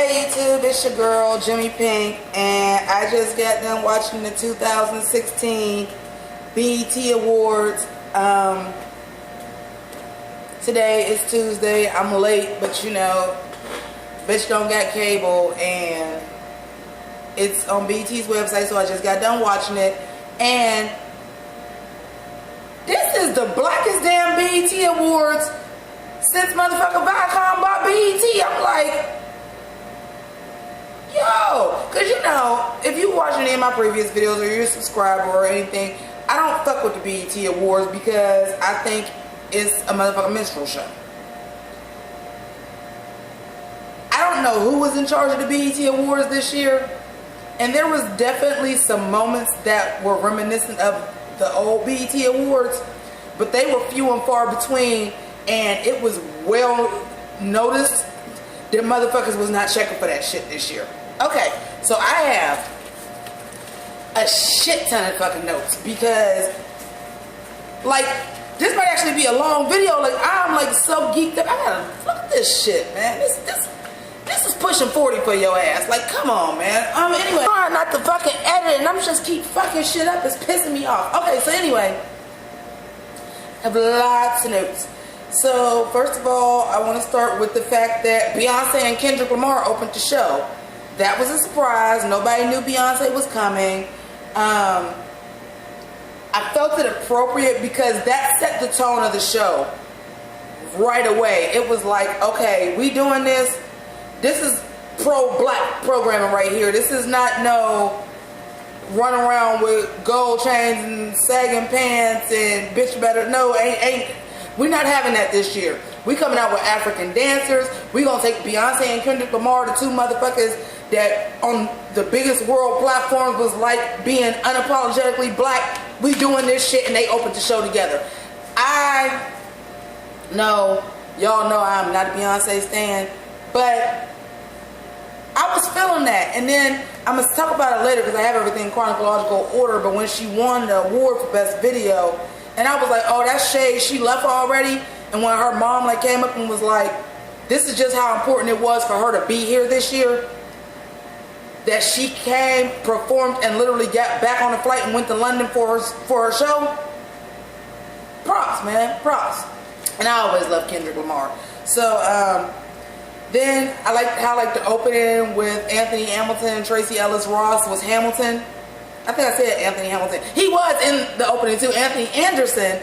Hey YouTube, it's your girl Jimmy Pink, and I just got done watching the 2016 BET Awards. Today is Tuesday. I'm late, but you know, bitch don't got cable, and it's on BET's website, so I just got done watching it. And this is the blackest damn BET Awards since motherfucker Viacom bought BET. I'm like, yo, cause you know, if you watch any of my previous videos or you're a subscriber or anything, I don't fuck with the BET Awards because I think it's a motherfucking minstrel show. I don't know who was in charge of the BET Awards this year, and there was definitely some moments that were reminiscent of the old BET Awards, but they were few and far between, and it was well noticed that motherfuckers was not checking for that shit this year. Okay, so I have a shit ton of fucking notes because, like, this might actually be a long video. Like, I'm like so geeked up. I gotta look at this shit, man. This is pushing 40 for your ass. Like, come on, man. Anyway, I'm trying not to fucking edit, and I'm just keep fucking shit up. It's pissing me off. Okay, so anyway, I have lots of notes. So, first of all, I want to start with the fact that Beyonce and Kendrick Lamar opened the show. That was a surprise. Nobody knew Beyonce was coming. I felt it appropriate because that set the tone of the show right away. It was like, okay, we doing this. This is pro-black programming right here. This is not no run around with gold chains and sagging pants and bitch better. No, ain't. We're not having that this year. We coming out with African dancers. We gonna take Beyonce and Kendrick Lamar, the two motherfuckers that on the biggest world platforms was like being unapologetically black. We doing this shit, and they opened the show together. I know, y'all know I'm not a Beyonce stan, but I was feeling that. And then I'm gonna talk about it later because I have everything in chronological order. But when she won the award for Best Video, and I was like, oh, that's shade. She left already. And when her mom like came up and was like, this is just how important it was for her to be here this year. That she came, performed, and literally got back on the flight and went to London for her show. Props, man. Props. And I always love Kendrick Lamar. So, then I liked how the opening with Anthony Hamilton and Tracee Ellis Ross was Hamilton. I think I said Anthony Hamilton. He was in the opening too. Anthony Anderson,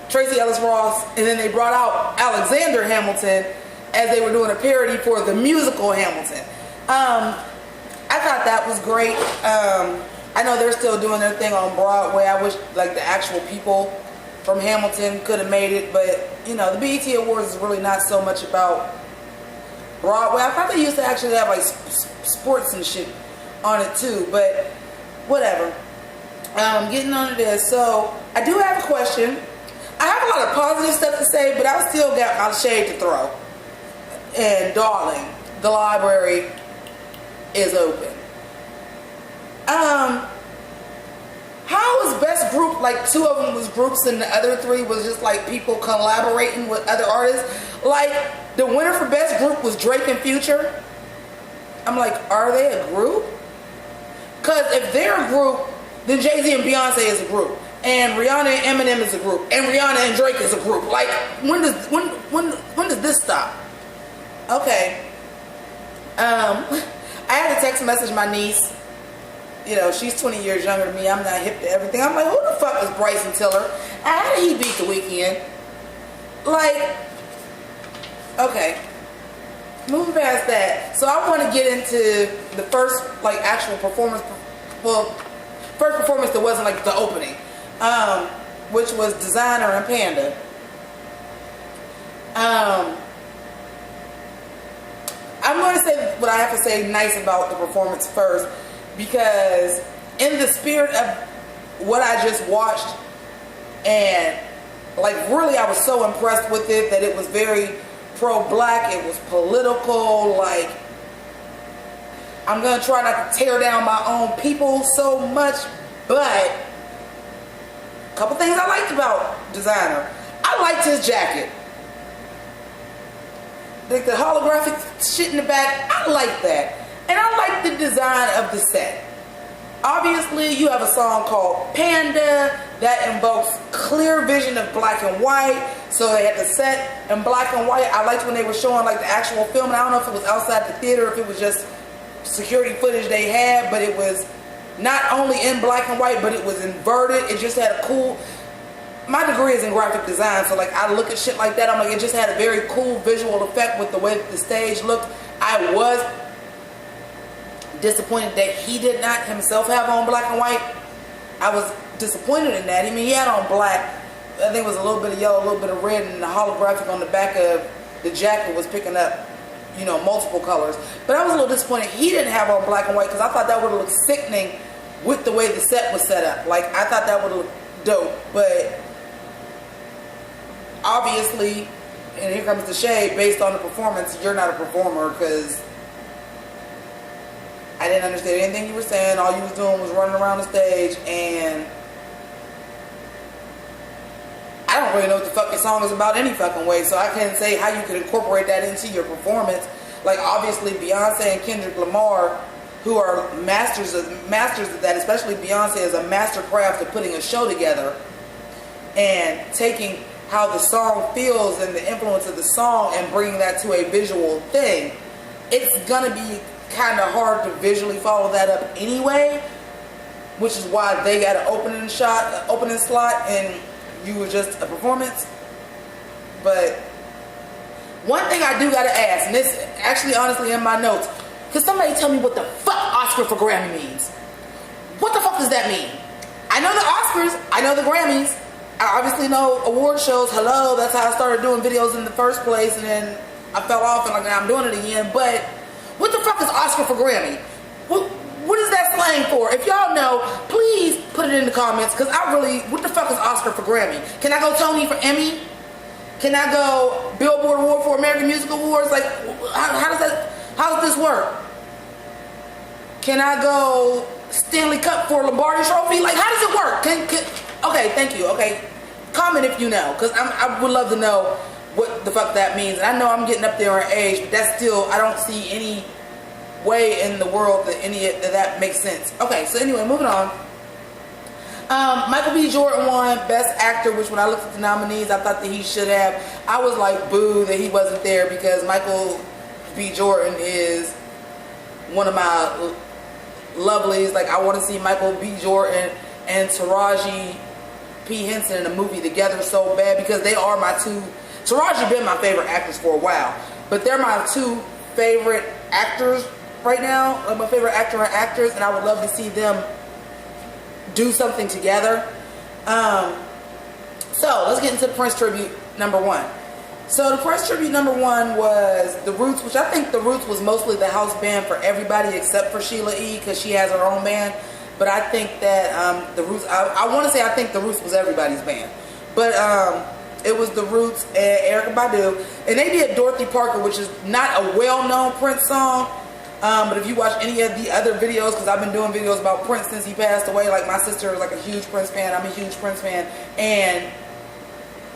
Tracee Ellis Ross, and then they brought out Alexander Hamilton as they were doing a parody for the musical Hamilton. I thought that was great. I know they're still doing their thing on Broadway. I wish like the actual people from Hamilton could have made it, but you know, the BET Awards is really not so much about Broadway. I thought they used to actually have like sports and shit on it too, but whatever. Getting on to this. So I do have a question. I have a lot of positive stuff to say, but I still got my shade to throw. And darling, the library is open. How was best group, like two of them was groups and the other three was just like people collaborating with other artists? Like the winner for best group was Drake and Future. I'm like, are they a group? Because if they're a group, then Jay-Z and Beyonce is a group. And Rihanna and Eminem is a group. And Rihanna and Drake is a group. Like, when does this stop? Okay. I had to text message my niece. You know, she's 20 years younger than me. I'm not hip to everything. I'm like, who the fuck is Bryson Tiller? And how did he beat The Weeknd? Like, okay. Moving past that. So I want to get into the first, like, actual performance. Well, first performance that wasn't, like, the opening. Which was Designer and Panda. I'm going to say what I have to say nice about the performance first, because in the spirit of what I just watched, and like really I was so impressed with it that it was very pro-black, it was political, like I'm going to try not to tear down my own people so much, but a couple things I liked about Designer. I liked his jacket. like the holographic shit in the back. I like that. And I like the design of the set. Obviously, you have a song called Panda that invokes clear vision of black and white. So they had the set in black and white. I liked when they were showing like the actual film. And I don't know if it was outside the theater, if it was just security footage they had, but it was not only in black and white, but it was inverted. It just had a cool... My degree is in graphic design, so like I look at shit like that, I'm like, it just had a very cool visual effect with the way that the stage looked. I was disappointed that he did not himself have on black and white. I was disappointed in that. I mean, he had on black. I think it was a little bit of yellow, a little bit of red, and the holographic on the back of the jacket was picking up, you know, multiple colors. But I was a little disappointed he didn't have on black and white because I thought that would have looked sickening with the way the set was set up. Like, I thought that would have looked dope. But obviously, and here comes the shade, based on the performance, you're not a performer because I didn't understand anything you were saying. All you was doing was running around the stage, and I don't really know what the fuck your song is about any fucking way, so I can't say how you could incorporate that into your performance. Like, obviously, Beyonce and Kendrick Lamar, who are masters of that, especially Beyonce, is a master craft of putting a show together and taking how the song feels and the influence of the song and bringing that to a visual thing. It's gonna be kind of hard to visually follow that up anyway, which is why they got an opening slot, and you were just a performance. But one thing I do gotta ask, and this actually honestly in my notes, because somebody tell me what the fuck Oscar for Grammy means. What the fuck does that mean? I know the Oscars, I know the Grammys, I obviously know award shows. Hello, that's how I started doing videos in the first place, and then I fell off and like now I'm doing it again. But what the fuck is Oscar for Grammy? What is that slang for? If y'all know, please put it in the comments, because I really, what the fuck is Oscar for Grammy? Can I go Tony for Emmy? Can I go Billboard Award for American Music Awards? Like, how does this work? Can I go Stanley Cup for Lombardi Trophy? Like, how does it work? Okay, thank you. Okay, comment if you know, because I would love to know what the fuck that means. And I know I'm getting up there in age, but that's still, I don't see any way in the world that that makes sense. Okay, so anyway, moving on. Michael B. Jordan won Best Actor, which when I looked at the nominees, I thought that he should have. I was like, boo, that he wasn't there, because Michael B. Jordan is one of my lovelies. Like, I want to see Michael B. Jordan and Taraji P. Henson in a movie together so bad, because they are my two. Taraji been my favorite actress for a while, but they're my two favorite actors right now, like my favorite actor and actress, and I would love to see them do something together. So let's get into the Prince tribute number one. So the Prince tribute number one was The Roots, which I think The Roots was mostly the house band for everybody except for Sheila E., because she has her own band. But I think that The Roots, I want to say I think The Roots was everybody's band. But it was The Roots and Erykah Badu. And they did Dorothy Parker, which is not a well-known Prince song. But if you watch any of the other videos, because I've been doing videos about Prince since he passed away, like my sister is like a huge Prince fan, I'm a huge Prince fan, and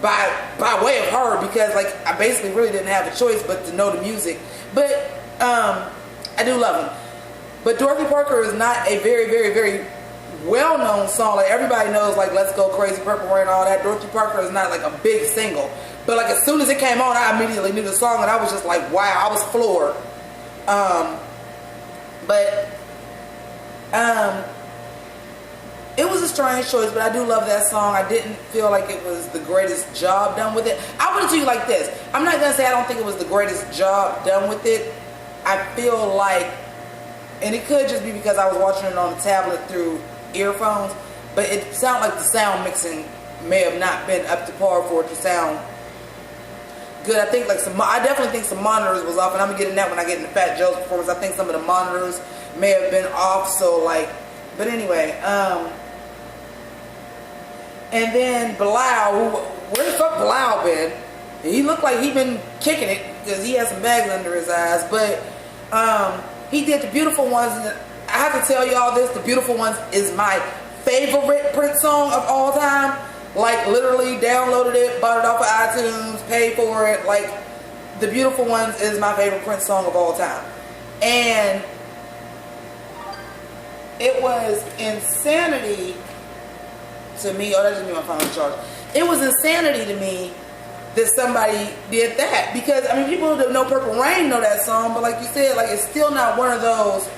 by way of her, because like I basically really didn't have a choice but to know the music. But I do love him. But Dorothy Parker is not a very, very, very well-known song. Like, everybody knows, like, Let's Go Crazy, Purple Rain, all that. Dorothy Parker is not like a big single. But like as soon as it came on, I immediately knew the song, and I was just like, wow, I was floored. It was a strange choice, but I do love that song. I didn't feel like it was the greatest job done with it. I put it to you like this. I'm not going to say I don't think it was the greatest job done with it. I feel like, and it could just be because I was watching it on the tablet through earphones, but it sounded like the sound mixing may have not been up to par for it to sound good. I think like I definitely think some monitors was off, and I'm getting that when I get into Fat Joe's performance. I think some of the monitors may have been off, so like, but anyway, and then Bilal, where the fuck Bilal been? He looked like he been kicking it, because he had some bags under his eyes, but he did The Beautiful Ones, and I have to tell y'all this, The Beautiful Ones is my favorite Prince song of all time. Like, literally downloaded it, bought it off of iTunes, paid for it. Like, The Beautiful Ones is my favorite Prince song of all time. And it was insanity to me. Oh, that just means my phone charged. It was insanity to me that somebody did that. Because, I mean, people that know Purple Rain know that song, but like you said, like, it's still not one of those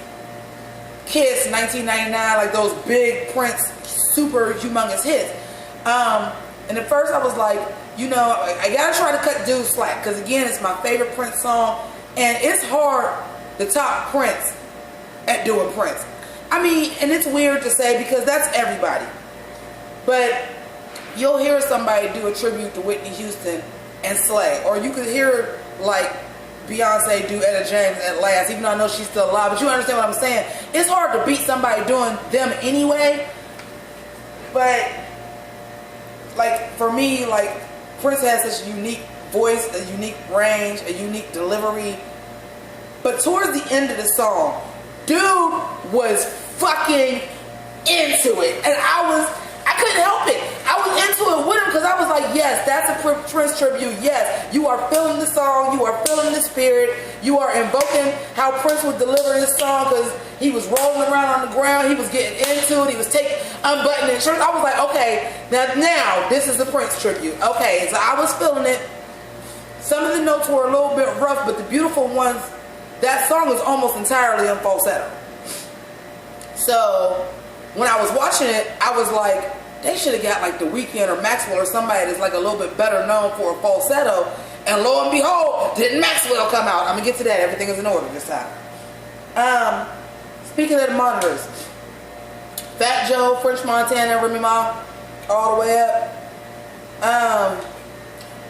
Kiss 1999, like those big Prince super humongous hits. And at first I was like, you know, I gotta try to cut dude slack, because again, it's my favorite Prince song, and it's hard to top Prince at doing Prince. I mean, and it's weird to say because that's everybody, but you'll hear somebody do a tribute to Whitney Houston and slay, or you could hear like Beyonce do Etta James at last, even though I know she's still alive, but you understand what I'm saying. It's hard to beat somebody doing them anyway, but like for me, like Prince has such a unique voice, a unique range, a unique delivery, but towards the end of the song, dude was fucking into it, and I couldn't help it. I was into it with him because I was like, yes, that's a Prince tribute. Yes, you are feeling the song. You are feeling the spirit. You are invoking how Prince would deliver his song, because he was rolling around on the ground. He was getting into it. He was unbuttoning his shirt. I was like, okay, now this is the Prince tribute. Okay, so I was feeling it. Some of the notes were a little bit rough, but the Beautiful Ones, that song is almost entirely in falsetto. So when I was watching it, I was like, they should have got like The Weeknd or Maxwell or somebody that's like a little bit better known for a falsetto. And lo and behold, didn't Maxwell come out? I'm gonna get to that. Everything is in order this time. Speaking of the monitors, Fat Joe, French Montana, Remy Ma, all the way up.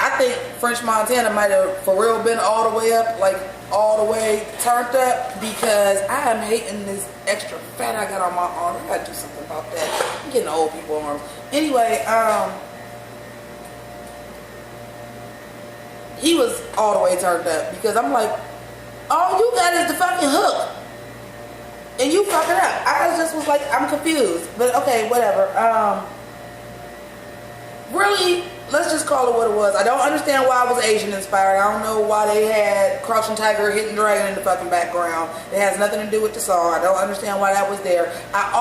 I think French Montana might have for real been all the way up, like all the way turned up, because I am hating this extra fat I got on my arm. I gotta do something about that. I'm getting old people arms. Anyway, he was all the way turned up, because I'm like, all you got is the fucking hook, and you fucking up. I just was like, I'm confused, but okay, whatever. Really, let's just call it what it was. I don't understand why it was Asian inspired. I don't know why they had Crouching Tiger, Hidden Dragon in the fucking background. It has nothing to do with the song. I don't understand why that was there. I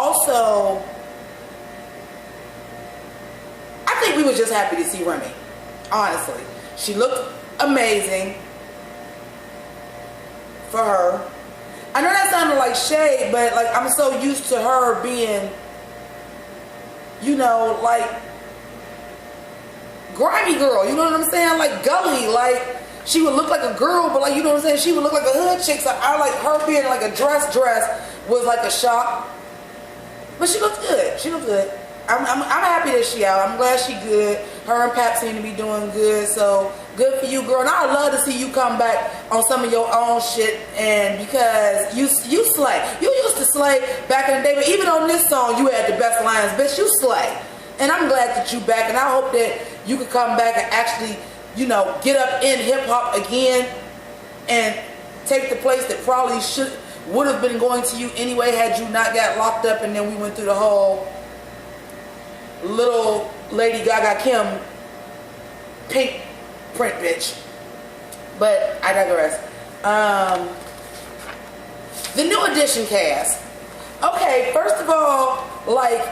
think we was just happy to see Remy. Honestly. She looked amazing for her. I know that sounded like shade, but like I'm so used to her being, you know, like grimy girl, you know what I'm saying? Like gully, like she would look like a girl, but like, you know what I'm saying? She would look like a hood chick. So I like her being like a dress was like a shock. But she looked good. She looked good. I'm happy that she out. I'm glad she good. Her and Pap seem to be doing good. So good for you, girl. And I'd love to see you come back on some of your own shit. And because you slay. You used to slay back in the day, but even on this song, you had the best lines. Bitch, you slay. And I'm glad that you back. And I hope that you could come back and actually, you know, get up in hip hop again and take the place that probably would have been going to you anyway had you not got locked up, and then we went through the whole little Lady Gaga Kim pink print bitch. But I digress. The New Edition cast. Okay, first of all, like,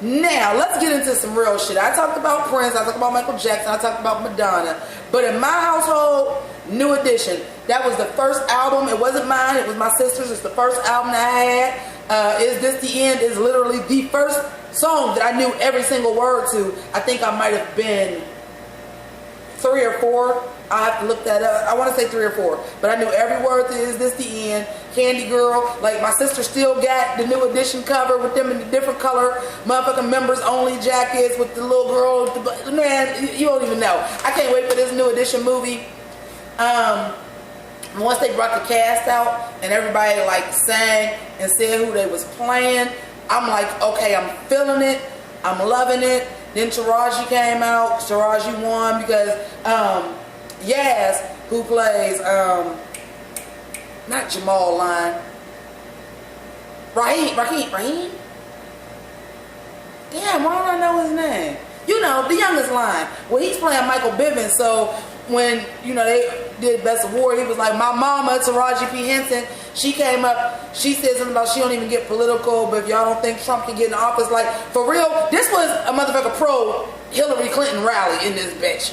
now let's get into some real shit. I talked about Prince, I talked about Michael Jackson, I talked about Madonna, but in my household, New Edition, that was the first album. It wasn't mine, it was my sister's. It's the first album that I had. Is This the End is literally the first song that I knew every single word to. I think I might have been 3 or 4. I have to look that up. I want to say 3 or 4, but I knew every word to Is This the End. Candy Girl, like my sister still got the New Edition cover with them in the different color motherfucking members only jackets with the little girl. Man, you don't even know. I can't wait for this New Edition movie. Once they brought the cast out and everybody like sang and said who they was playing, I'm like, okay, I'm feeling it. I'm loving it. Then Taraji came out. Taraji won because Yaz, who plays not Jamal Line, Raheem. Damn, why don't I know his name? You know, the youngest Line. Well, he's playing Michael Bivins, so when, you know, they did Best Award, he was like, my mama, Taraji P. Henson, she came up, she said something about she don't even get political, but if y'all don't think Trump can get in office, like, for real, this was a motherfucker pro Hillary Clinton rally in this bitch.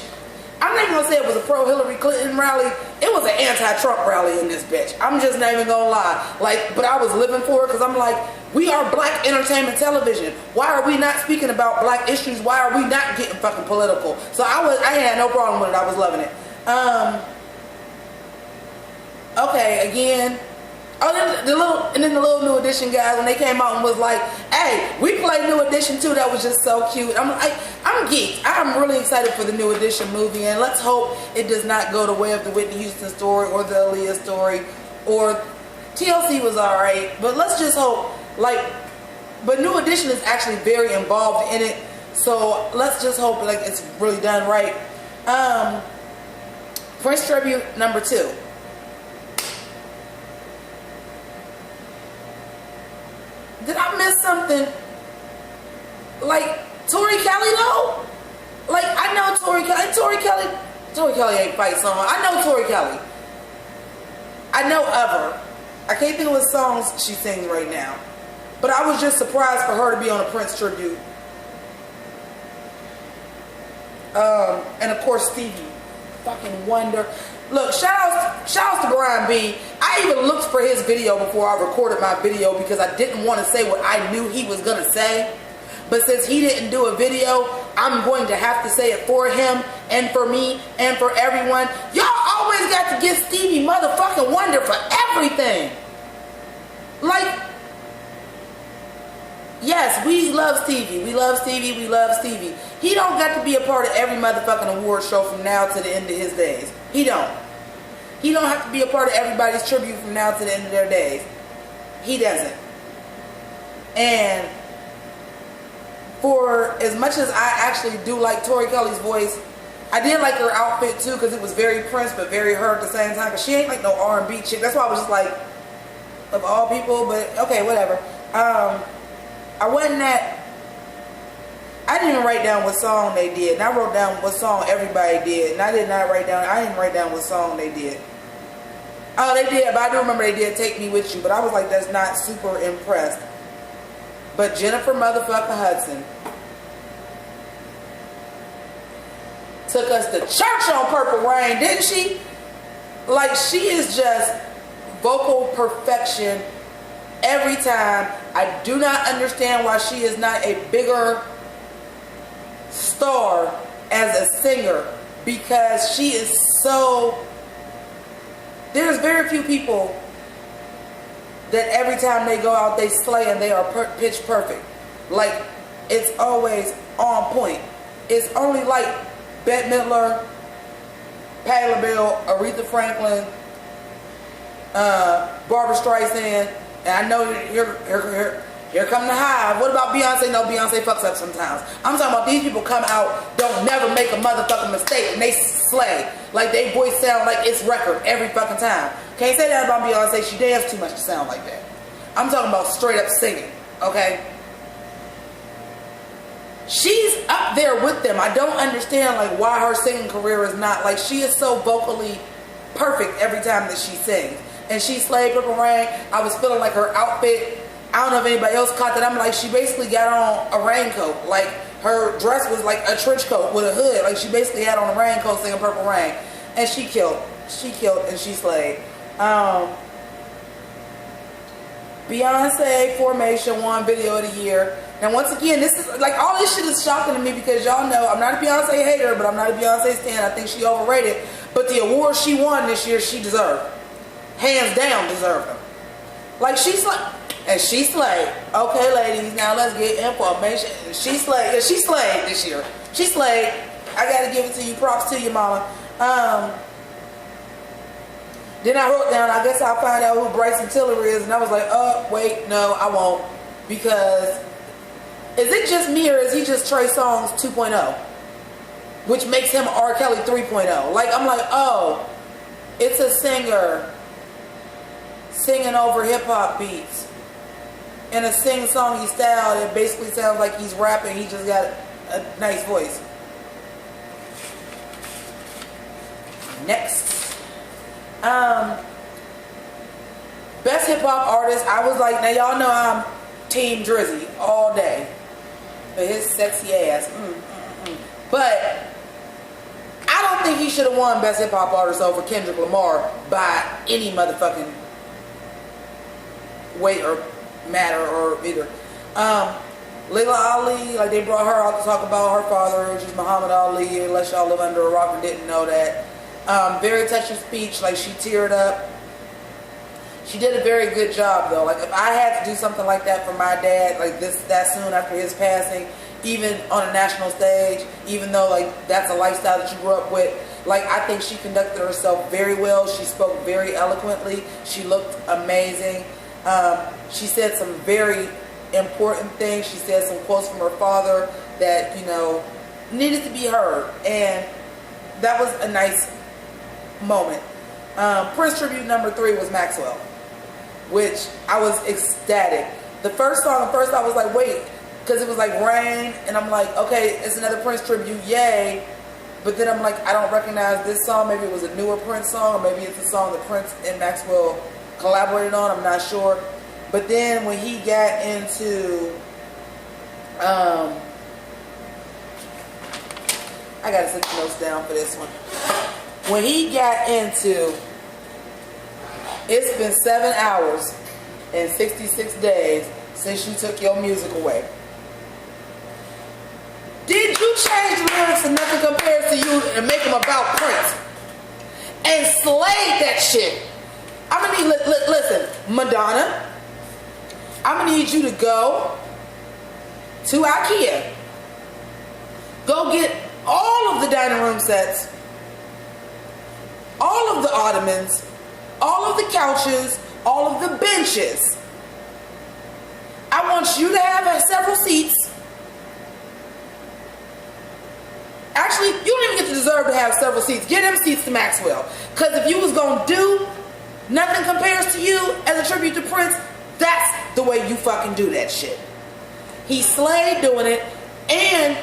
I'm not even gonna say it was a pro Hillary Clinton rally. It was an anti-Trump rally in this bitch. I'm just not even gonna lie. Like, but I was living for it because I'm like, we are black entertainment television. Why are we not speaking about black issues? Why are we not getting fucking political? So I had no problem with it. I was loving it. Okay, again. Oh, then the little New Edition guys, when they came out and was like, hey, we played New Edition too. That was just so cute. I'm geeked. I'm really excited for the New Edition movie, and let's hope it does not go the way of the Whitney Houston story or the Aaliyah story, or TLC was alright, but let's just hope, but New Edition is actually very involved in it, so let's just hope like it's really done right. Prince Tribute number 2. Did I miss something? Like, Tori Kelly though? Like, I know Tori Kelly ain't fight song. I know Tori Kelly. I know of her. I can't think of what songs she sings right now. But I was just surprised for her to be on a Prince tribute. And of course Stevie. Fucking wonder. Look, shout outs to Brian B. I even looked for his video before I recorded my video because I didn't want to say what I knew he was going to say. But since he didn't do a video, I'm going to have to say it for him and for me and for everyone. Y'all always got to give Stevie motherfucking Wonder for everything. Like, yes, we love Stevie. We love Stevie. We love Stevie. He don't got to be a part of every motherfucking award show from now to the end of his days. He don't. He don't have to be a part of everybody's tribute from now to the end of their days. He doesn't. And for as much as I actually do like Tori Kelly's voice, I did like her outfit too because it was very Prince but very her at the same time, because she ain't like no R&B chick. That's why I was just like, of all people, but okay, whatever. I didn't even write down what song they did, and I wrote down what song everybody did, and I didn't write down what song they did. Oh, they did, but I do remember they did Take Me With You, but I was like, that's not super impressed. But Jennifer motherfucking Hudson took us to church on Purple Rain, didn't she? Like, she is just vocal perfection every time. I do not understand why she is not a bigger star as a singer, because she is so, there's very few people that every time they go out they slay and they are pitch perfect. Like, it's always on point. It's only like Bette Midler, Patti LaBelle, Aretha Franklin, Barbara Streisand, and I know here come the Hive. What about Beyonce? No, Beyonce fucks up sometimes. I'm talking about these people come out, don't never make a motherfucking mistake, and they slay. Like, they voice sound like it's record every fucking time. Can't say that about Beyonce. She danced too much to sound like that. I'm talking about straight up singing, okay? She's up there with them. I don't understand, like, why her singing career is not, like, she is so vocally perfect every time that she sings. And she slayed Purple Rain. I was feeling like her outfit, I don't know if anybody else caught that. I'm like, she basically got on a raincoat. Like, her dress was like a trench coat with a hood. Like, she basically had on a raincoat singing Purple Rain. And she killed. She killed and she slayed. Beyonce, Formation, won Video of the Year. Now, once again, this is, like, all this shit is shocking to me because y'all know I'm not a Beyonce hater, but I'm not a Beyonce stan. I think she overrated. But the awards she won this year, she deserved. Hands down deserved them. Like, she's like, and she slayed. Okay, ladies, now let's get information. She slayed. Yeah, she slayed this year. She slayed. I gotta give it to you. Props to you, mama. Then I wrote down, I guess I'll find out who Bryson Tiller is. And I was like, oh, wait, no, I won't. Because, is it just me or is he just Trey Songz 2.0? Which makes him R. Kelly 3.0. Like, I'm like, oh, it's a singer singing over hip-hop beats in a sing-songy style that basically sounds like he's rapping. He just got a nice voice. next. Best hip hop artist. I was like, now y'all know I'm Team Drizzy all day. But his sexy ass. But I don't think he should have won Best Hip Hop Artist over Kendrick Lamar by any motherfucking weight or matter or either. Layla Ali, like they brought her out to talk about her father, which is Muhammad Ali, unless y'all live under a rock and didn't know that. Very touching speech, like she teared up. She did a very good job though. Like if I had to do something like that for my dad, like that soon after his passing, even on a national stage, even though like that's a lifestyle that you grew up with, like I think she conducted herself very well. She spoke very eloquently. She looked amazing. She said some very important things. She said some quotes from her father that, you know, needed to be heard, and that was a nice moment. Prince tribute number 3 was Maxwell, which I was ecstatic. The first song, at first I was like, wait, because it was like Rain, and I'm like, okay, it's another Prince tribute, yay. But then I'm like, I don't recognize this song. Maybe it was a newer Prince song, or maybe it's a song that Prince and Maxwell collaborated on. I'm not sure. But then when he got into, I gotta set the notes down for this one. When he got into, it's been 7 hours and 66 days since you took your music away. Did you change the lyrics to Nothing Compares to You and make them about Prince? And slayed that shit. I'm gonna need, listen, Madonna, I'm gonna need you to go to IKEA. Go get all of the dining room sets, all of the ottomans, all of the couches, all of the benches. I want you to have several seats. Actually, you don't even get to deserve to have several seats. Get them seats to Maxwell. Because if you was going to do Nothing Compares to You as a tribute to Prince, that's the way you fucking do that shit. He slayed doing it. And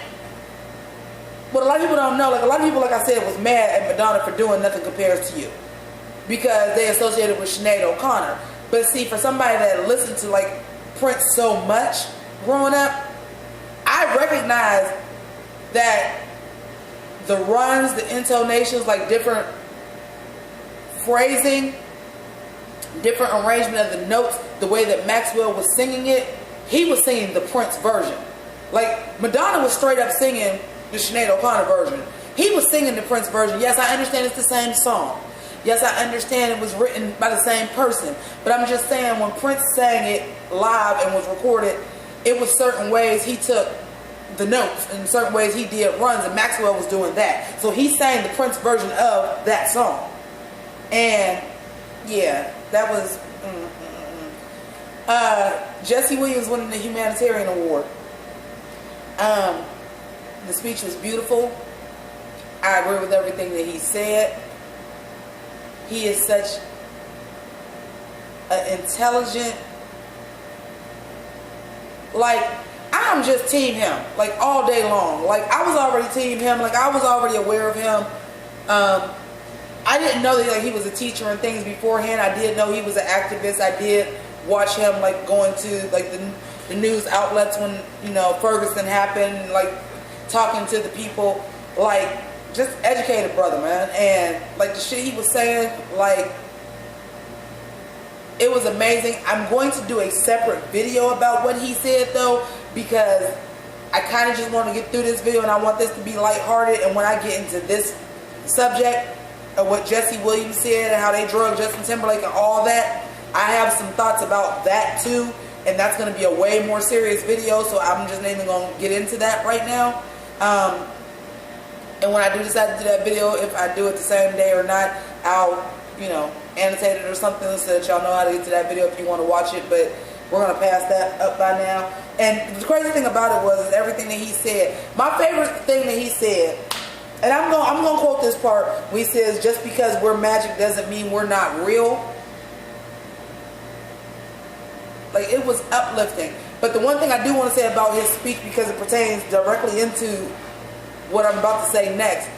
what a lot of people don't know, like a lot of people, like I said, was mad at Madonna for doing Nothing Compares to You because they associated with Sinead O'Connor. But see, for somebody that listened to like Prince so much growing up, I recognize that the runs, the intonations, like different phrasing, different arrangement of the notes, the way that Maxwell was singing it, he was singing the Prince version. Like Madonna was straight up singing the Sinead O'Connor version. He was singing the Prince version. Yes, I understand it's the same song. Yes, I understand it was written by the same person. But I'm just saying, when Prince sang it live and was recorded, it was certain ways he took the notes, and in certain ways he did runs, and Maxwell was doing that. So he sang the Prince version of that song. And yeah, that was Jesse Williams winning the Humanitarian Award. The speech was beautiful. I agree with everything that he said. He is such an intelligent, like, I'm just team him, like all day long. Like I was already team him, like I was already aware of him. I didn't know that like he was a teacher and things beforehand. I did know he was an activist. I did watch him like going to like the news outlets when, you know, Ferguson happened, like talking to the people, like just educated brother, man. And like the shit he was saying, like it was amazing. I'm going to do a separate video about what he said though, because I kind of just want to get through this video and I want this to be lighthearted. And when I get into this subject of what Jesse Williams said and how they drug Justin Timberlake and all that, I have some thoughts about that too. And that's going to be a way more serious video, so I'm just not even going to get into that right now. And when I do decide to do that video, if I do it the same day or not, I'll, you know, annotate it or something so that y'all know how to get to that video if you want to watch it. But we're going to pass that up by now. And the crazy thing about it was everything that he said. My favorite thing that he said, and I'm going to quote this part where he says, just because we're magic doesn't mean we're not real. Like, it was uplifting. But the one thing I do want to say about his speech, because it pertains directly into what I'm about to say next,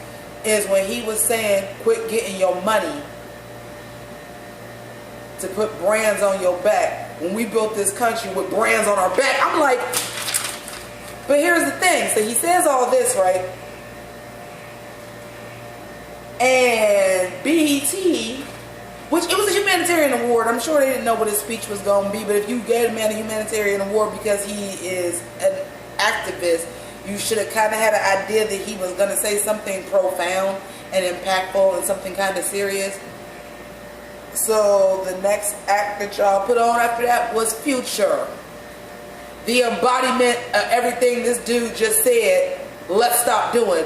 is when he was saying, quit getting your money to put brands on your back. When we built this country with brands on our back, I'm like, but here's the thing. So he says all this, right? And BET, which it was a humanitarian award. I'm sure they didn't know what his speech was going to be, but if you gave a man a humanitarian award because he is an activist, you should have kind of had an idea that he was going to say something profound and impactful and something kind of serious. So the next act that y'all put on after that was Future. The embodiment of everything this dude just said, let's stop doing,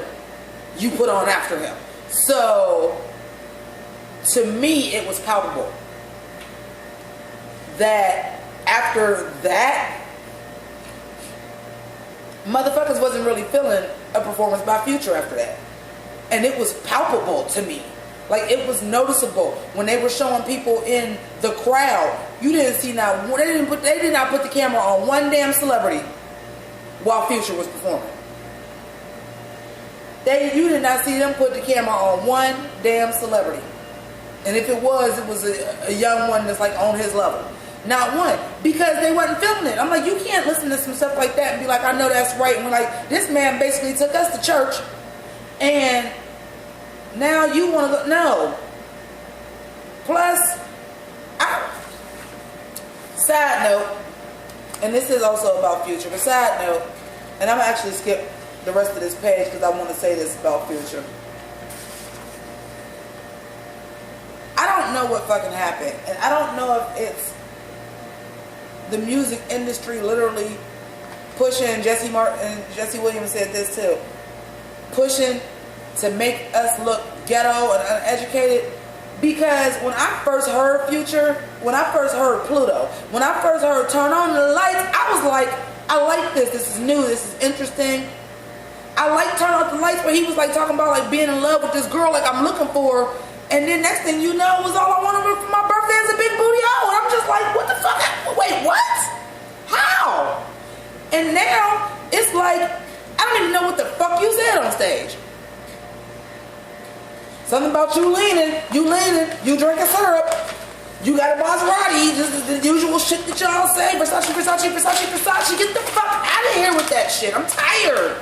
you put on after him. So, to me, it was palpable that after that, motherfuckers wasn't really feeling a performance by Future after that. And it was palpable to me. Like, it was noticeable when they were showing people in the crowd. You didn't see now, they did not put the camera on one damn celebrity while Future was performing. You did not see them put the camera on one damn celebrity. And if it was a young one that's like on his level. Not one. Because they wasn't filming it. I'm like, you can't listen to some stuff like that and be like, I know that's right. And we're like, this man basically took us to church and now you want to go. No. Plus, side note, and this is also about Future, but side note, and I'm going to actually skip the rest of this page because I want to say this about Future. I don't know what fucking happened, and I don't know if it's the music industry literally pushing. Jesse Williams said this too, pushing to make us look ghetto and uneducated. Because when I first heard Future, when I first heard Pluto, when I first heard Turn On the Lights, I was like, I like this. This is new. This is interesting. I like Turn Off the Lights, where he was like talking about like being in love with this girl like I'm looking for her. And then next thing you know was all I wanted for my birthday is a big booty hole. And I'm just like, what the fuck? Wait, what? How? And now it's like, I don't even know what the fuck you said on stage. Something about you leaning, you drinking syrup, you got a Maserati, just the usual shit that y'all say, Versace, get the fuck out of here with that shit. I'm tired.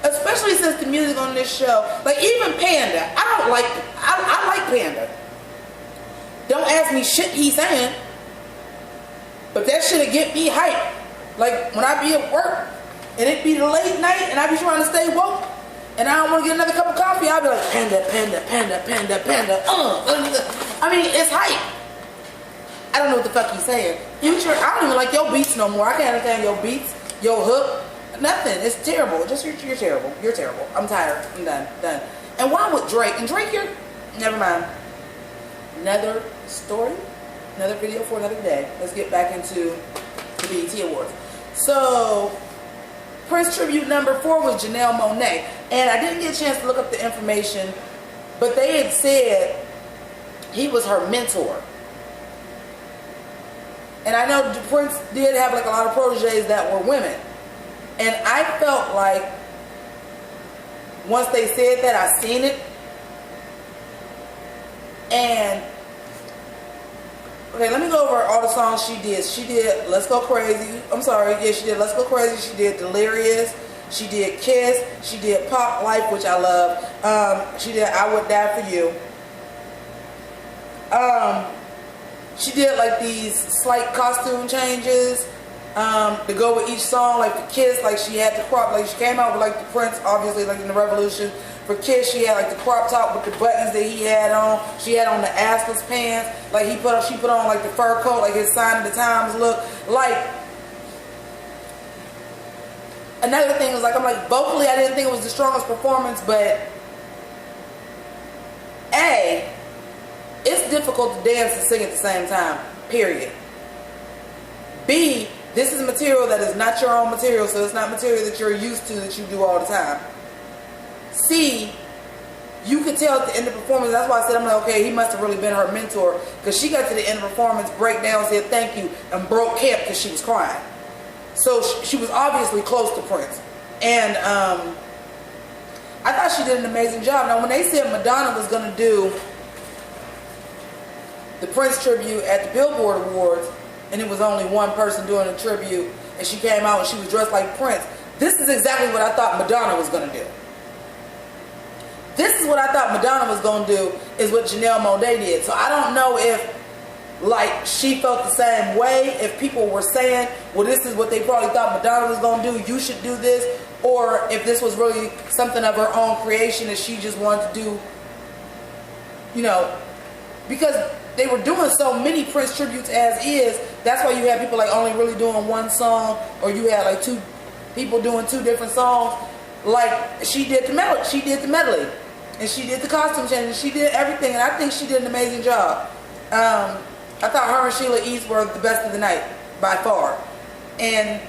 Especially since the music on this show, like even Panda, I like Panda. Don't ask me shit he's saying, but that shit'll get me hyped. Like when I be at work, and it be the late night, and I be trying to stay woke, and I don't want to get another cup of coffee, I'll be like, Panda. I mean, it's hype. I don't know what the fuck he's saying. Future, I don't even like your beats no more. I can't understand your beats, your hook, nothing. It's terrible. Just you're terrible. You're terrible. I'm tired. I'm done. And why would Drake? And Drake here? Never mind. Another story, another video for another day. Let's get back into the BET Awards. So, Prince tribute number 4 was Janelle Monáe. And I didn't get a chance to look up the information, but they had said he was her mentor. And I know Prince did have like a lot of proteges that were women. And I felt like once they said that, I seen it. And okay, let me go over all the songs she did. She did Let's Go Crazy. I'm sorry, yeah, she did Let's Go Crazy. She did Delirious. She did Kiss. She did Pop Life, which I love. She did I Would Die For You. She did like these slight costume changes to go with each song. Like for Kiss, like she had the crop, like she came out with like the Prince, obviously, like in the Revolution. For Kiss, she had like the crop top with the buttons that he had on. She had on the assless pants. Like she put on like the fur coat, like his Sign of the Times look. Like another thing was like, I'm like, vocally, I didn't think it was the strongest performance, but A, it's difficult to dance and sing at the same time, period. B, this is material that is not your own material, so it's not material that you're used to that you do all the time. C, you could tell at the end of the performance, that's why I said, I'm like, okay, he must have really been her mentor, because she got to the end of the performance, break down, said thank you, and broke camp because she was crying. So she was obviously close to Prince. And I thought she did an amazing job. Now, when they said Madonna was going to do the Prince tribute at the Billboard Awards, and it was only one person doing a tribute, and she came out and she was dressed like Prince, this is exactly what I thought Madonna was going to do. This is what I thought Madonna was going to do, is what Janelle Monáe did. So I don't know if, like, she felt the same way, if people were saying, well, this is what they probably thought Madonna was going to do, you should do this, or if this was really something of her own creation that she just wanted to do, you know, because they were doing so many Prince tributes as is. That's why you had people like only really doing one song, or you had like two people doing two different songs. Like, she did the medley, and she did the costume change, and she did everything, and I think she did an amazing job. I thought her and Sheila East were the best of the night by far, and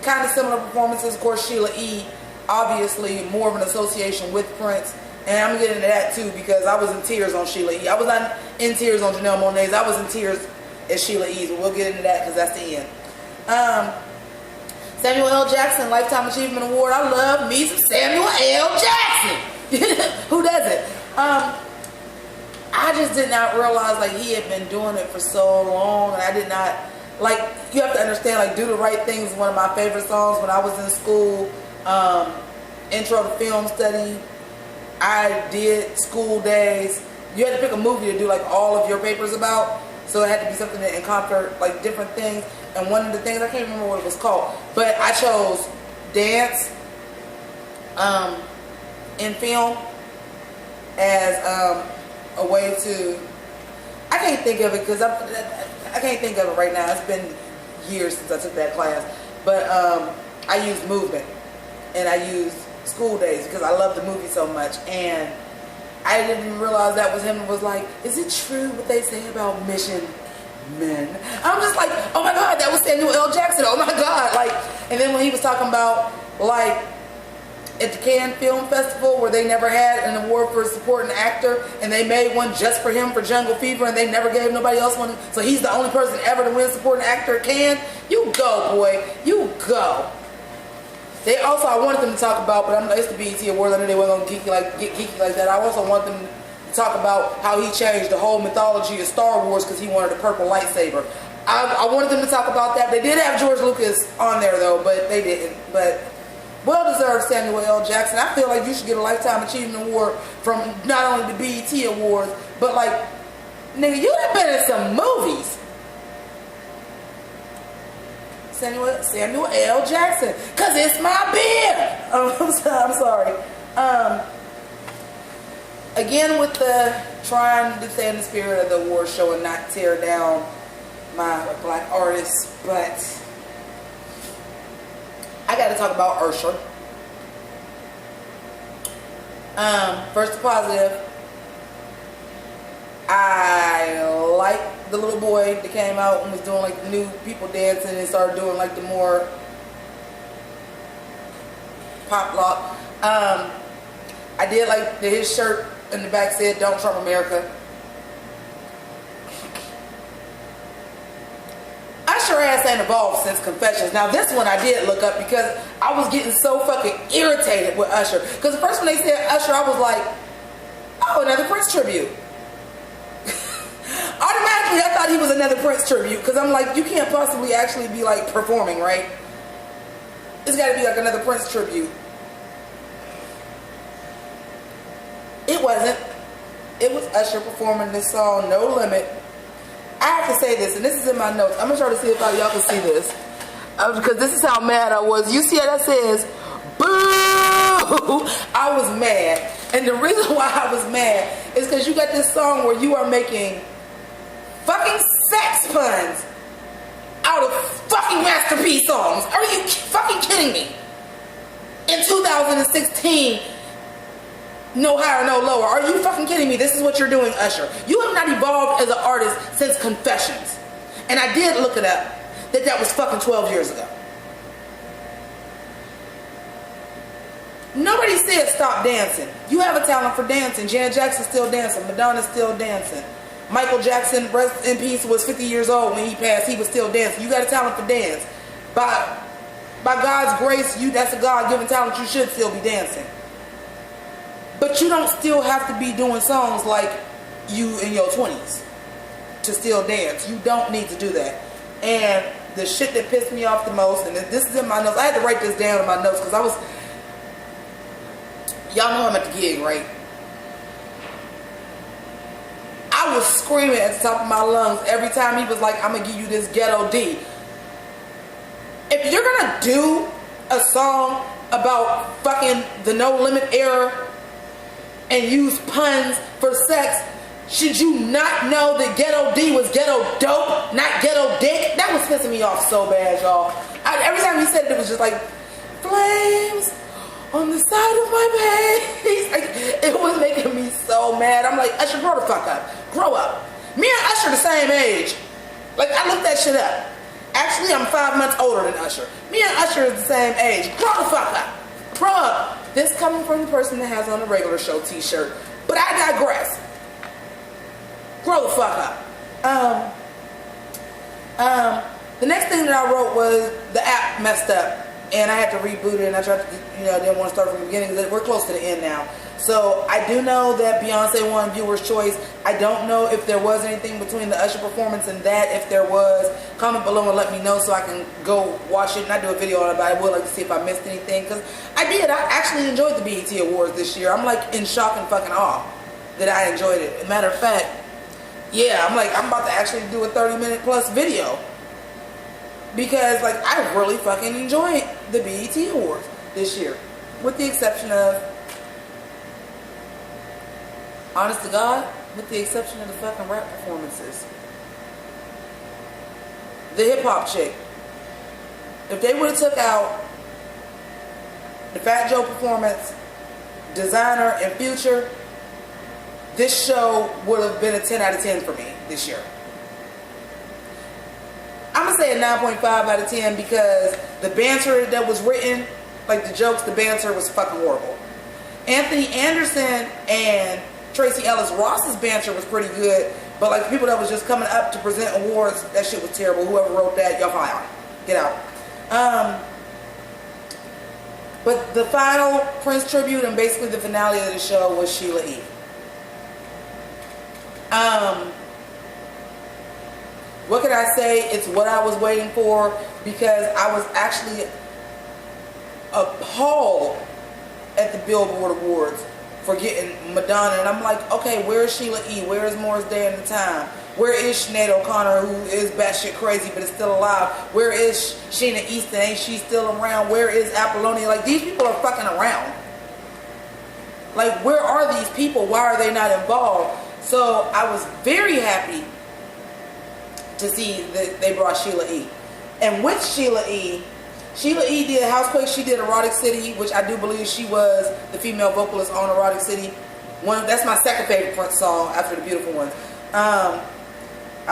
kind of similar performances. Of course, Sheila E. obviously more of an association with Prince. And I'm getting into that too, because I was in tears on Sheila E. I was not in tears on Janelle Monáe's. I was in tears at Sheila E's. We'll get into that because that's the end. Samuel L. Jackson Lifetime Achievement Award. I love me some Samuel L. Jackson. Who doesn't? I just did not realize like he had been doing it for so long, and I did not, like, you have to understand, like, Do the Right Thing is one of my favorite songs when I was in school. Intro to Film Study. I did School Days. You had to pick a movie to do like all of your papers about, so it had to be something that encompassed like different things. And one of the things, I can't remember what it was called, but I chose dance in film as a way to, I can't think of it because I can't think of it right now. It's been years since I took that class, but I used movement, and I used School Days because I love the movie so much, and I didn't even realize that was him. And was like, is it true what they say about mission men? I'm just like, oh my god, that was Samuel L. Jackson. Oh my god, like. And then when he was talking about like at the Cannes Film Festival where they never had an award for supporting actor, and they made one just for him for Jungle Fever, and they never gave nobody else one, so he's the only person ever to win supporting actor at Cannes. You go, boy, you go. They also, I wanted them to talk about, but it's the BET Awards. I knew they weren't going to get geeky like that. I also want them to talk about how he changed the whole mythology of Star Wars because he wanted a purple lightsaber. I wanted them to talk about that. They did have George Lucas on there though, but they didn't. But well-deserved Samuel L. Jackson. I feel like you should get a Lifetime Achievement Award from not only the BET Awards, but like, nigga, you have been in some movies. Samuel L. Jackson, cause it's my beer. I'm sorry. Again, with the trying to stay in the spirit of the award show and not tear down my black artists, but I got to talk about Usher. First, the positive. I like the little boy that came out and was doing like the new people dancing and started doing like the more pop lock. I did like his shirt in the back said "Don't Trump America." Usher ass ain't evolved since Confessions. Now this one I did look up because I was getting so fucking irritated with Usher. Because the first when they said Usher, I was like, oh, another Prince tribute. Automatically, I thought he was another Prince tribute because I'm like, you can't possibly actually be like performing, right? It's got to be like another Prince tribute. It wasn't. It was Usher performing this song, No Limit. I have to say this, and this is in my notes. I'm going to try to see if y'all can see this. Because this is how mad I was. You see how that says, boo! I was mad. And the reason why I was mad is because you got this song where you are making fucking sex puns out of fucking masterpiece songs. Are you fucking kidding me? In 2016, no higher, no lower. Are you fucking kidding me? This is what you're doing, Usher. You have not evolved as an artist since Confessions. And I did look it up, that was fucking 12 years ago. Nobody said stop dancing. You have a talent for dancing. Janet Jackson's still dancing. Madonna's still dancing. Michael Jackson, rest in peace, was 50 years old when he passed. He was still dancing. You got a talent for dance. By God's grace, that's a God-given talent. You should still be dancing. But you don't still have to be doing songs like you in your 20s to still dance. You don't need to do that. And the shit that pissed me off the most, and this is in my notes. I had to write this down in my notes because y'all know I'm at the gig, right? I was screaming at the top of my lungs every time he was like, I'm going to give you this ghetto D. If you're going to do a song about fucking the No Limit era and use puns for sex, should you not know that ghetto D was ghetto dope, not ghetto dick? That was pissing me off so bad, y'all. Every time he said it, it was just like, flames on the side of my face. Like, it was making me so mad. I'm like, Usher, grow the fuck up. Grow up. Me and Usher the same age. Like, I looked that shit up. Actually, I'm 5 months older than Usher. Me and Usher is the same age. Grow the fuck up. Grow up. This coming from the person that has on a regular show t-shirt. But I digress. Grow the fuck up. The next thing that I wrote was the app messed up. And I had to reboot it, and I tried to, didn't want to start from the beginning because we're close to the end now. So I do know that Beyonce won Viewer's Choice. I don't know if there was anything between the Usher performance and that. If there was, comment below and let me know so I can go watch it and I do a video on it. But I would like to see if I missed anything because I did. I actually enjoyed the BET Awards this year. I'm like in shock and fucking awe that I enjoyed it. As a matter of fact, yeah, I'm about to actually do a 30-minute plus video. Because, like, I really fucking enjoyed the BET Awards this year. With the exception of, honest to God, with the exception of the fucking rap performances. The hip-hop chick. If they would have took out the Fat Joe performance, Designer, and Future, this show would have been a 10 out of 10 for me this year. I'm going to say a 9.5 out of 10 because the banter that was written, like the jokes, the banter was fucking horrible. Anthony Anderson and Tracy Ellis Ross's banter was pretty good, but like the people that was just coming up to present awards, that shit was terrible. Whoever wrote that, y'all fine. Get out. But the final Prince tribute and basically the finale of the show was Sheila E. What can I say? It's what I was waiting for because I was actually appalled at the Billboard Awards for getting Madonna. And I'm like, okay, where is Sheila E? Where is Morris Day in the Time? Where is Sinead O'Connor, who is batshit crazy but is still alive? Where is Sheena Easton? Ain't she still around? Where is Apollonia? Like, these people are fucking around. Like, where are these people? Why are they not involved? So I was very happy to see that they brought Sheila E. And with Sheila E did Housequake, she did Erotic City, which I do believe she was the female vocalist on Erotic City. That's my second favorite Prince song after the Beautiful Ones. I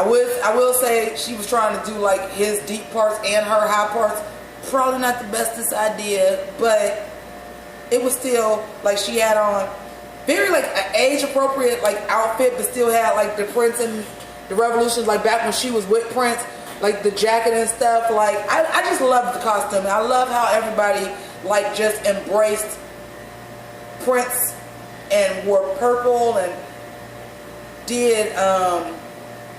will say she was trying to do like his deep parts and her high parts. Probably not the bestest idea, but it was still like she had on very like an age appropriate like outfit, but still had like the Prince and the Revolutions, like back when she was with Prince, like the jacket and stuff. Like I just loved the costume. I love how everybody like just embraced Prince and wore purple and did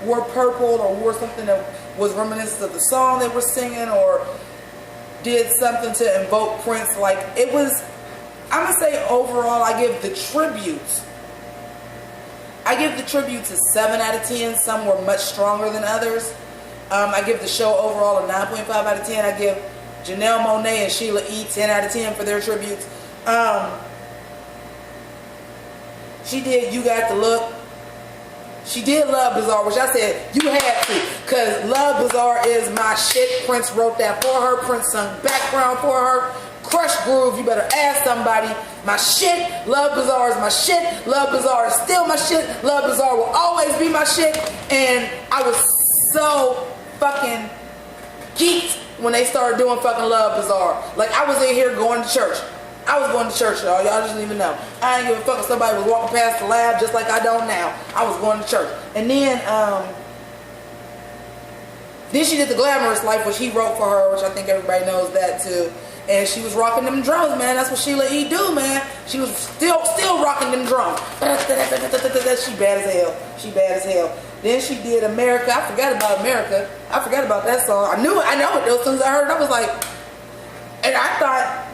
wore purple or wore something that was reminiscent of the song they were singing or did something to invoke Prince. Like it was, I'm gonna say overall I give the tributes a 7 out of 10. Some were much stronger than others. I give the show overall a 9.5 out of 10. I give Janelle Monáe and Sheila E. 10 out of 10 for their tributes. She did You Got the Look. She did Love Bizarre, which I said you had to, because Love Bizarre is my shit. Prince wrote that for her. Prince sung background for her. Crush Groove, you better ask somebody. My shit. Love Bizarre is my shit. Love Bizarre is still my shit. Love Bizarre will always be my shit. And I was so fucking geeked when they started doing fucking Love Bizarre. Like I was in here going to church. I was going to church, y'all. Y'all just don't even know. I ain't give a fuck if somebody was walking past the lab just like I don't now. I was going to church. And then she did The Glamorous Life, which he wrote for her, which I think everybody knows that too. and she was rocking them drums, man. That's what Sheila E. do, man. She was still rocking them drums. She bad as hell. She bad as hell. Then she did America. I forgot about America. I forgot about that song. I know it though. As soon as I heard it, I was like, and I thought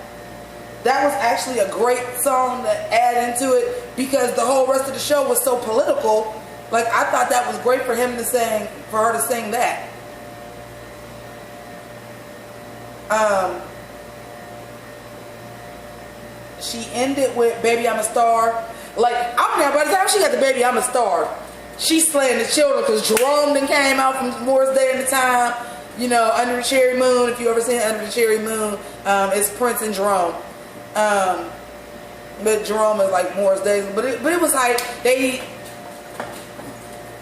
that was actually a great song to add into it because the whole rest of the show was so political. Like, I thought that was great for her to sing that. She ended with Baby I'm a Star. Like, by the time she got the Baby I'm a Star, she slaying the children because Jerome then came out from Morris Day in the Time. You know, Under the Cherry Moon, if you ever seen Under the Cherry Moon, it's Prince and Jerome. But Jerome is like Morris Day. But it was like,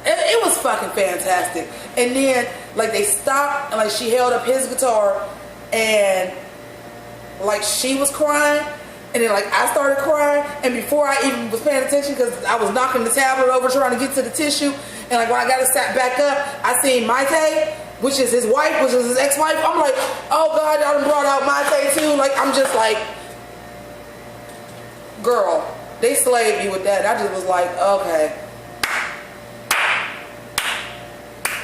it was fucking fantastic. And then, like, they stopped and, like, she held up his guitar and, like, she was crying. And then, like, I started crying. And before I even was paying attention, because I was knocking the tablet over trying to get to the tissue. And, like, when I got to sat back up, I seen Maite, which is his wife, which is his ex-wife. I'm like, oh, God, y'all done brought out Maite, too. Like, I'm just like, girl, they slayed me with that. I just was like, okay.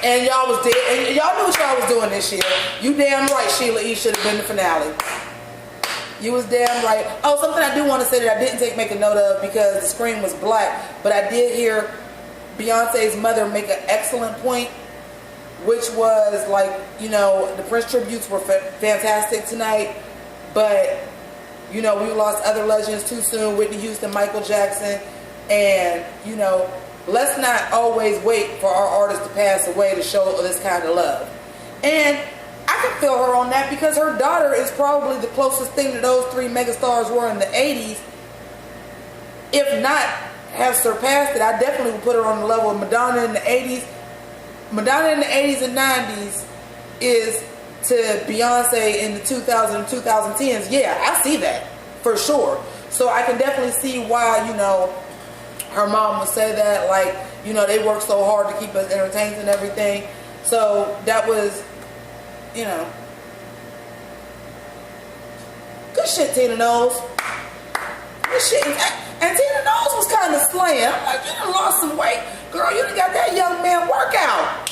And y'all was dead. And y'all knew what y'all was doing this year. You damn right Sheila E. should have been the finale. You was damn right. Oh, something I do want to say that I didn't make a note of because the screen was black, but I did hear Beyonce's mother make an excellent point, which was like, you know, the Prince tributes were fantastic tonight, but, you know, we lost other legends too soon, Whitney Houston, Michael Jackson, and, you know, let's not always wait for our artists to pass away to show this kind of love. And I can feel her on that because her daughter is probably the closest thing to those three megastars were in the 80s. If not have surpassed it, I definitely would put her on the level of Madonna in the 80s. Madonna in the 80s and 90s is to Beyonce in the 2000s and 2010s. Yeah, I see that for sure. So I can definitely see why, you know, her mom would say that, like, you know, they work so hard to keep us entertained and everything. So that was, you know, good shit, Tina Knowles. Good shit. And Tina Knowles was kind of slaying. I'm like, you done lost some weight. Girl, you done got that young man workout.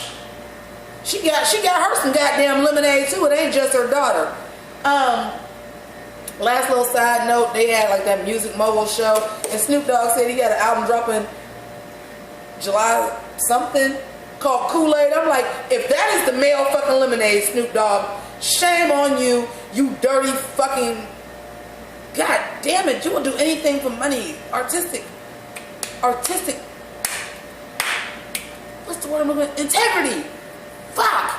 She got her some goddamn lemonade too. It ain't just her daughter. Last little side note, they had like that Music Mogul show, and Snoop Dogg said he had an album dropping July something called Kool-Aid. I'm like, if that is the male fucking lemonade, Snoop Dogg, shame on you, you dirty fucking, god damn it, you will do anything for money. Artistic, what's the word I'm looking at? Integrity. Fuck.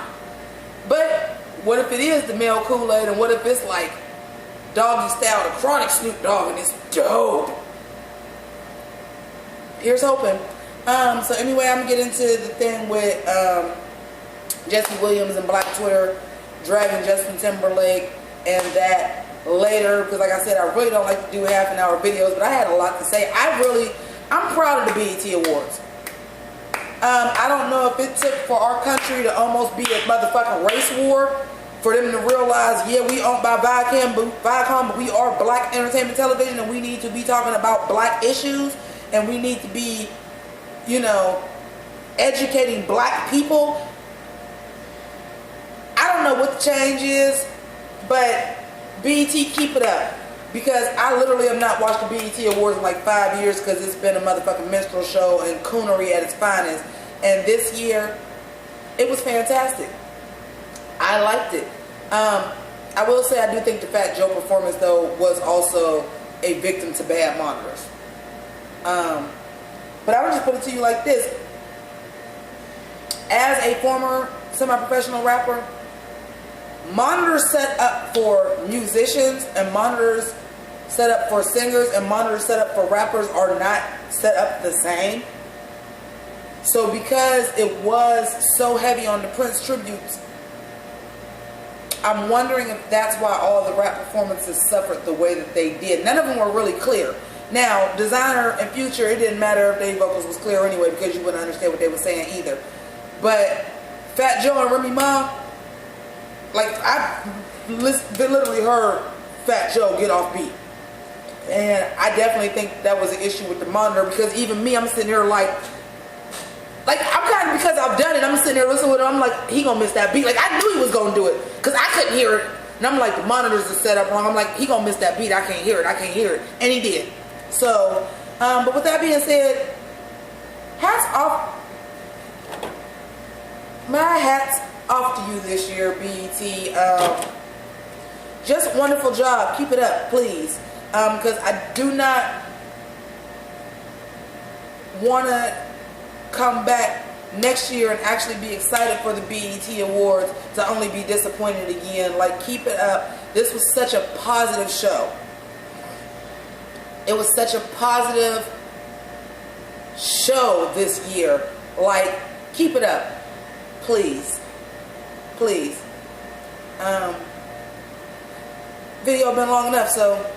But what if it is the male Kool-Aid, and what if it's like Doggy Style, the Chronic Snoop Dogg, and it's dope? Here's hoping. So anyway, I'm gonna get into the thing with Jesse Williams and Black Twitter dragging Justin Timberlake and that later, because like I said, I really don't like to do half-an-hour videos, but I had a lot to say. I'm proud of the BET Awards. I don't know if it took for our country to almost be a motherfucking race war for them to realize, yeah, we owned by Viacom, but we are black entertainment television, and we need to be talking about black issues, and we need to be, you know, educating black people. I don't know what the change is, but BET, keep it up. Because I literally have not watched the BET Awards in like 5 years because it's been a motherfucking minstrel show and coonery at its finest. And this year, it was fantastic. I liked it. I will say I do think the Fat Joe performance, though, was also a victim to bad monitors. But I would just put it to you like this. As a former semi-professional rapper, monitors set up for musicians and monitors set up for singers and monitors set up for rappers are not set up the same. So because it was so heavy on the Prince tributes, I'm wondering if that's why all the rap performances suffered the way that they did. None of them were really clear. Now, Designer and Future, it didn't matter if their vocals was clear anyway because you wouldn't understand what they were saying either. But Fat Joe and Remy Ma, like, I literally heard Fat Joe get off beat. And I definitely think that was an issue with the monitor, because even me, I'm sitting here like I'm kind of, because I've done it, I'm sitting there listening with him, I'm like, he gonna miss that beat. Like, I knew he was gonna do it, because I couldn't hear it. And I'm like, the monitors are set up wrong. I'm like, he gonna miss that beat. I can't hear it. And he did. So, but with that being said, hats off. My hat's off to you this year, BET. Just wonderful job. Keep it up, please. Because I do not want to come back next year and actually be excited for the BET Awards to only be disappointed again. Like, keep it up. This was such a positive show. It was such a positive show this year. Like, keep it up. Please. Please. Video been long enough, so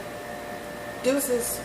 deuces.